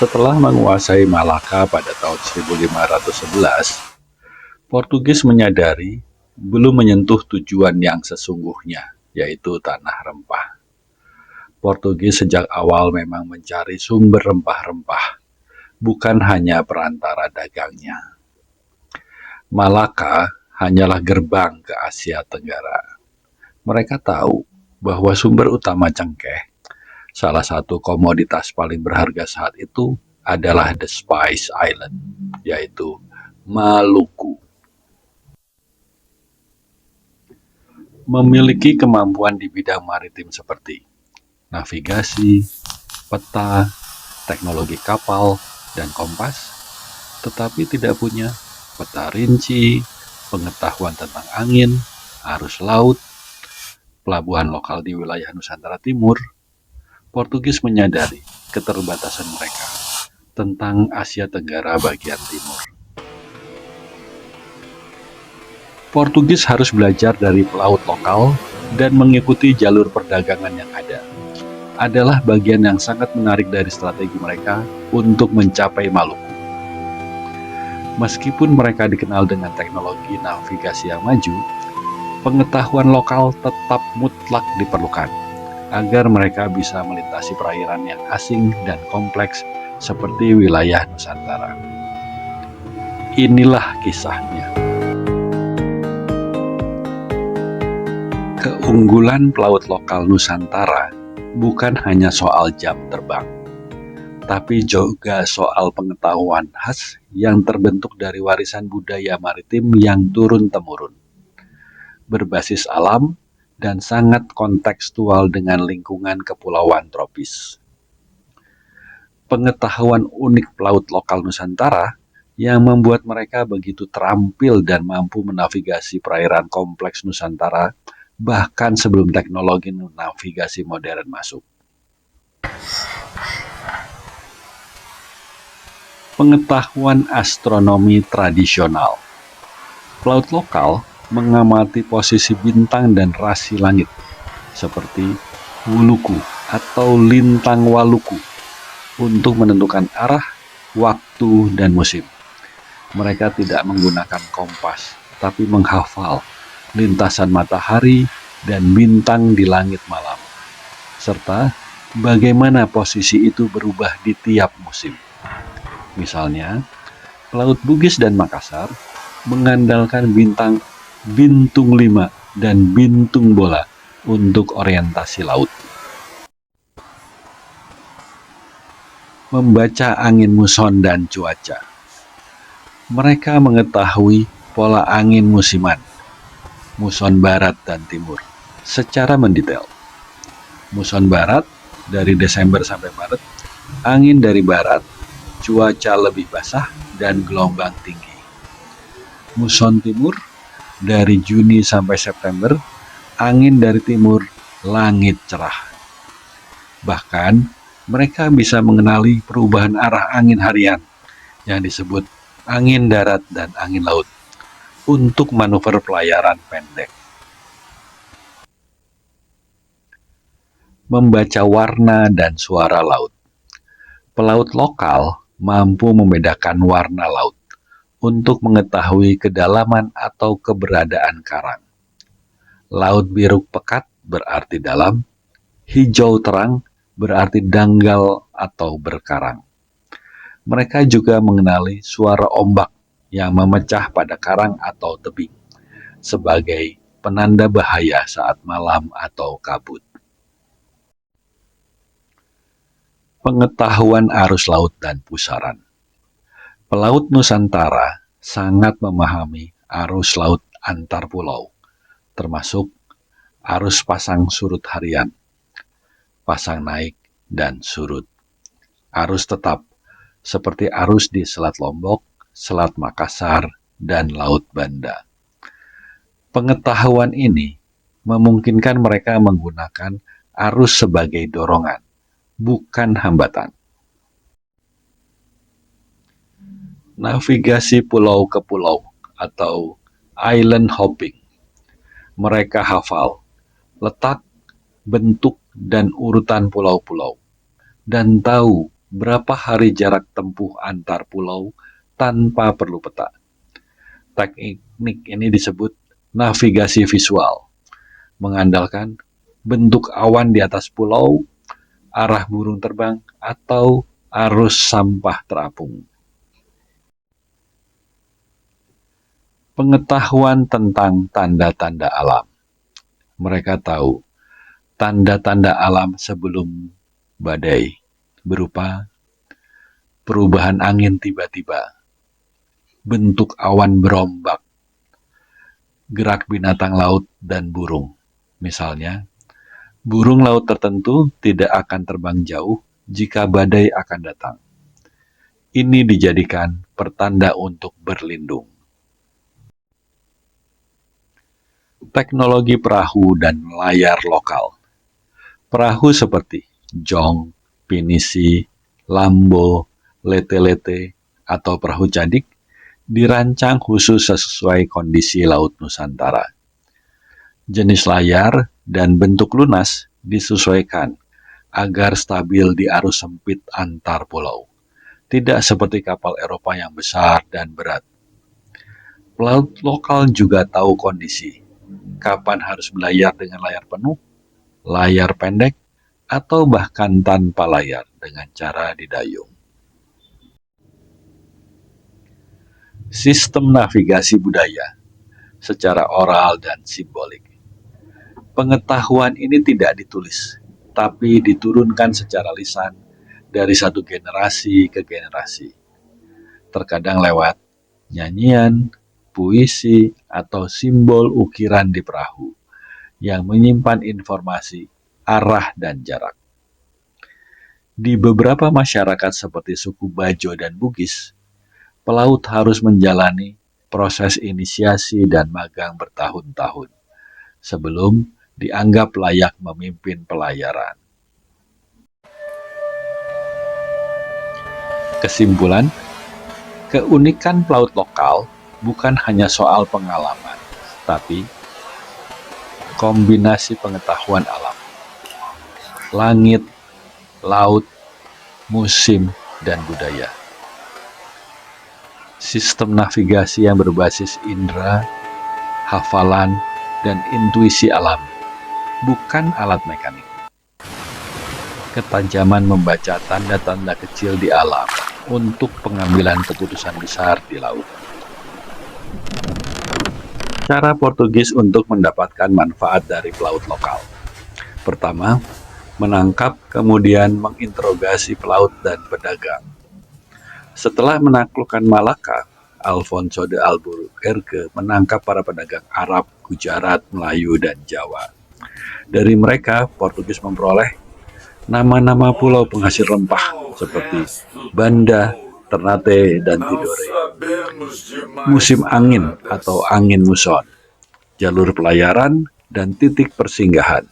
Setelah menguasai Malaka pada tahun 1511, Portugis menyadari belum menyentuh tujuan yang sesungguhnya, yaitu tanah rempah. Portugis sejak awal memang mencari sumber rempah-rempah, bukan hanya perantara dagangnya. Malaka hanyalah gerbang ke Asia Tenggara. Mereka tahu bahwa sumber utama cengkeh, salah satu komoditas paling berharga saat itu, adalah The Spice Island, yaitu Maluku. Memiliki kemampuan di bidang maritim seperti navigasi, peta, teknologi kapal, dan kompas, tetapi tidak punya peta rinci, pengetahuan tentang angin, arus laut, pelabuhan lokal di wilayah Nusantara Timur. Portugis menyadari keterbatasan mereka tentang Asia Tenggara bagian timur. Portugis harus belajar dari pelaut lokal dan mengikuti jalur perdagangan yang ada. Adalah bagian yang sangat menarik dari strategi mereka untuk mencapai Maluku. Meskipun mereka dikenal dengan teknologi navigasi yang maju, pengetahuan lokal tetap mutlak diperlukan agar mereka bisa melintasi perairan yang asing dan kompleks seperti wilayah Nusantara. Inilah kisahnya. Keunggulan pelaut lokal Nusantara bukan hanya soal jam terbang, tapi juga soal pengetahuan khas yang terbentuk dari warisan budaya maritim yang turun-temurun, berbasis alam dan sangat kontekstual dengan lingkungan kepulauan tropis. Pengetahuan unik pelaut lokal Nusantara yang membuat mereka begitu terampil dan mampu menavigasi perairan kompleks Nusantara bahkan sebelum teknologi navigasi modern masuk. Pengetahuan astronomi tradisional. Pelaut lokal mengamati posisi bintang dan rasi langit, seperti Wuluku atau Lintang Waluku, untuk menentukan arah, waktu, dan musim. Mereka tidak menggunakan kompas, tapi menghafal lintasan matahari dan bintang di langit malam, serta bagaimana posisi itu berubah di tiap musim. Misalnya, pelaut Bugis dan Makassar mengandalkan bintang Bintung 5 dan Bintung Bola untuk orientasi laut. Membaca angin muson dan cuaca. Mereka mengetahui pola angin musiman, muson barat dan timur, secara mendetail. Muson barat dari Desember sampai Maret, angin dari barat, cuaca lebih basah dan gelombang tinggi. Muson timur dari Juni sampai September, angin dari timur, langit cerah. Bahkan mereka bisa mengenali perubahan arah angin harian yang disebut angin darat dan angin laut untuk manuver pelayaran pendek. Membaca warna dan suara laut. Pelaut lokal mampu membedakan warna laut untuk mengetahui kedalaman atau keberadaan karang. Laut biru pekat berarti dalam, hijau terang berarti dangkal atau berkarang. Mereka juga mengenali suara ombak yang memecah pada karang atau tebing, sebagai penanda bahaya saat malam atau kabut. Pengetahuan arus laut dan pusaran. Pelaut Nusantara sangat memahami arus laut antar pulau, termasuk arus pasang surut harian, pasang naik, dan surut. Arus tetap, seperti arus di Selat Lombok, Selat Makassar, dan Laut Banda. Pengetahuan ini memungkinkan mereka menggunakan arus sebagai dorongan, bukan hambatan. Navigasi pulau ke pulau atau island hopping. Mereka hafal letak, bentuk, dan urutan pulau-pulau, dan tahu berapa hari jarak tempuh antar pulau tanpa perlu peta. Teknik ini disebut navigasi visual, mengandalkan bentuk awan di atas pulau, arah burung terbang, atau arus sampah terapung. Pengetahuan tentang tanda-tanda alam. Mereka tahu tanda-tanda alam sebelum badai, berupa perubahan angin tiba-tiba, bentuk awan berombak, gerak binatang laut dan burung. Misalnya, burung laut tertentu tidak akan terbang jauh jika badai akan datang. Ini dijadikan pertanda untuk berlindung. Teknologi perahu dan layar lokal. Perahu seperti jong, pinisi, lambo, lete-lete, atau perahu cadik dirancang khusus sesuai kondisi Laut Nusantara. Jenis layar dan bentuk lunas disesuaikan agar stabil di arus sempit antar pulau. Tidak seperti kapal Eropa yang besar dan berat. Pelaut lokal juga tahu kondisi, kapan harus berlayar dengan layar penuh, layar pendek, atau bahkan tanpa layar dengan cara didayung. Sistem navigasi budaya secara oral dan simbolik. Pengetahuan ini tidak ditulis, tapi diturunkan secara lisan dari satu generasi ke generasi. Terkadang lewat nyanyian, puisi, atau simbol ukiran di perahu yang menyimpan informasi, arah, dan jarak. Di beberapa masyarakat seperti suku Bajo dan Bugis, pelaut harus menjalani proses inisiasi dan magang bertahun-tahun sebelum dianggap layak memimpin pelayaran. Kesimpulan, keunikan pelaut lokal bukan hanya soal pengalaman, tapi kombinasi pengetahuan alam, langit, laut, musim, dan budaya. Sistem navigasi yang berbasis indera, hafalan, dan intuisi alam, bukan alat mekanik. Ketajaman membaca tanda-tanda kecil di alam untuk pengambilan keputusan besar di laut. Cara Portugis untuk mendapatkan manfaat dari pelaut lokal. Pertama, menangkap kemudian menginterogasi pelaut dan pedagang. Setelah menaklukkan Malaka, Alfonso de Albuquerque menangkap para pedagang Arab, Gujarat, Melayu, dan Jawa. Dari mereka, Portugis memperoleh nama-nama pulau penghasil rempah seperti Banda, Ternate, dan Tidore. Musim angin atau angin muson, jalur pelayaran, dan titik persinggahan.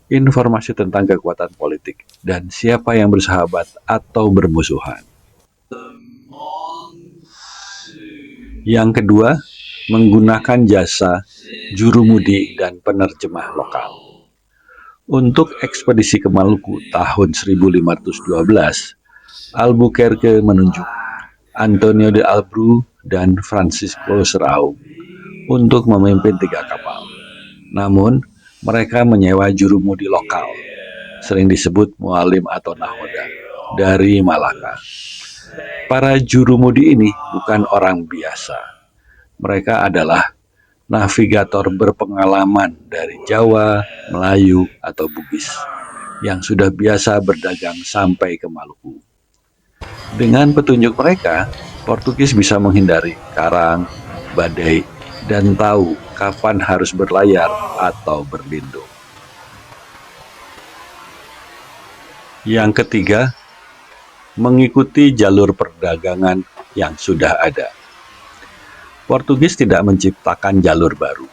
Informasi tentang kekuatan politik dan siapa yang bersahabat atau bermusuhan. Yang kedua, menggunakan jasa jurumudi dan penerjemah lokal. Untuk ekspedisi ke Maluku tahun 1512, Albuquerque menunjuk Antonio de Albru dan Francisco Serrao untuk memimpin 3 kapal. Namun, mereka menyewa jurumudi lokal, sering disebut mualim atau nahoda, dari Malaka. Para jurumudi ini bukan orang biasa. Mereka adalah navigator berpengalaman dari Jawa, Melayu, atau Bugis yang sudah biasa berdagang sampai ke Maluku. Dengan petunjuk mereka, Portugis bisa menghindari karang, badai, dan tahu kapan harus berlayar atau berlindung. Yang ketiga, mengikuti jalur perdagangan yang sudah ada. Portugis tidak menciptakan jalur baru,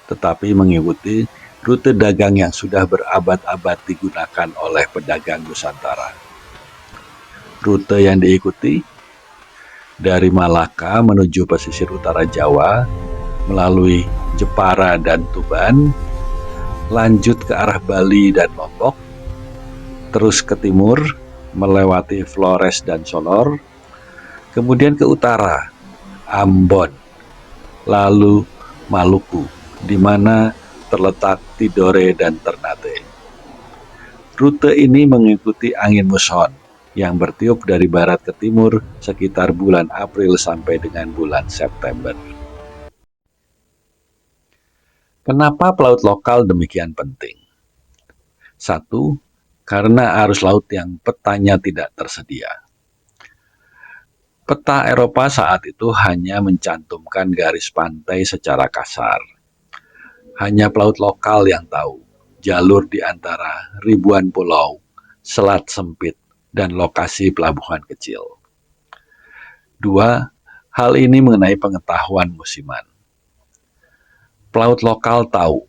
tetapi mengikuti rute dagang yang sudah berabad-abad digunakan oleh pedagang Nusantara. Rute yang diikuti dari Malaka menuju pesisir utara Jawa, melalui Jepara dan Tuban, lanjut ke arah Bali dan Lombok, terus ke timur melewati Flores dan Sonor, kemudian ke utara, Ambon, lalu Maluku, di mana terletak Tidore dan Ternate. Rute ini mengikuti angin muson yang bertiup dari barat ke timur sekitar bulan April sampai dengan bulan September. Kenapa pelaut lokal demikian penting? 1. Karena arus laut yang petanya tidak tersedia. Peta Eropa saat itu hanya mencantumkan garis pantai secara kasar. Hanya pelaut lokal yang tahu jalur di antara ribuan pulau, selat sempit, dan lokasi pelabuhan kecil. 2. Hal ini mengenai pengetahuan musiman. Pelaut lokal tahu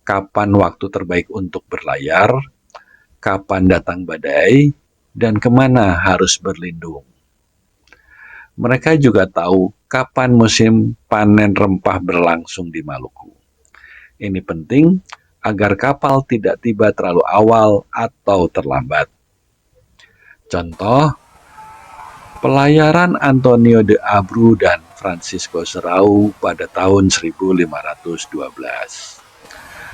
kapan waktu terbaik untuk berlayar, kapan datang badai, dan kemana harus berlindung. Mereka juga tahu kapan musim panen rempah berlangsung di Maluku. Ini penting agar kapal tidak tiba terlalu awal atau terlambat. Contoh, pelayaran Antonio de Abreu dan Francisco Serau pada tahun 1512.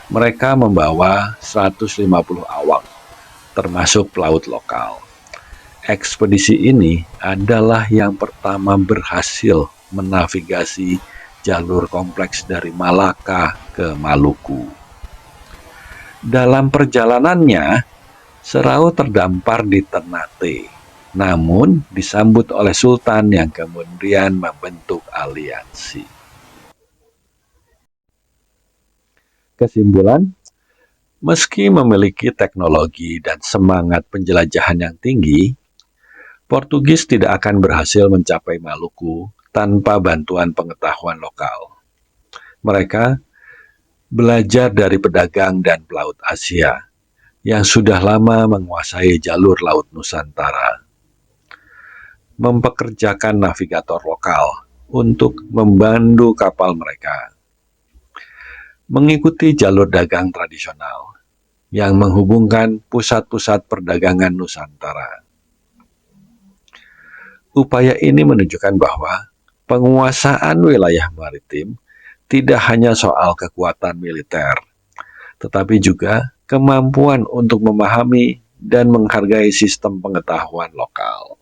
Mereka membawa 150 awak, termasuk pelaut lokal. Ekspedisi ini adalah yang pertama berhasil menavigasi jalur kompleks dari Malaka ke Maluku. Dalam perjalanannya, Serau terdampar di Ternate, namun disambut oleh Sultan yang kemudian membentuk aliansi. Kesimpulan, meski memiliki teknologi dan semangat penjelajahan yang tinggi, Portugis tidak akan berhasil mencapai Maluku tanpa bantuan pengetahuan lokal. Mereka belajar dari pedagang dan pelaut Asia yang sudah lama menguasai jalur laut Nusantara. Mempekerjakan navigator lokal untuk membantu kapal mereka. Mengikuti jalur dagang tradisional yang menghubungkan pusat-pusat perdagangan Nusantara. Upaya ini menunjukkan bahwa penguasaan wilayah maritim tidak hanya soal kekuatan militer, tetapi juga kemampuan untuk memahami dan menghargai sistem pengetahuan lokal.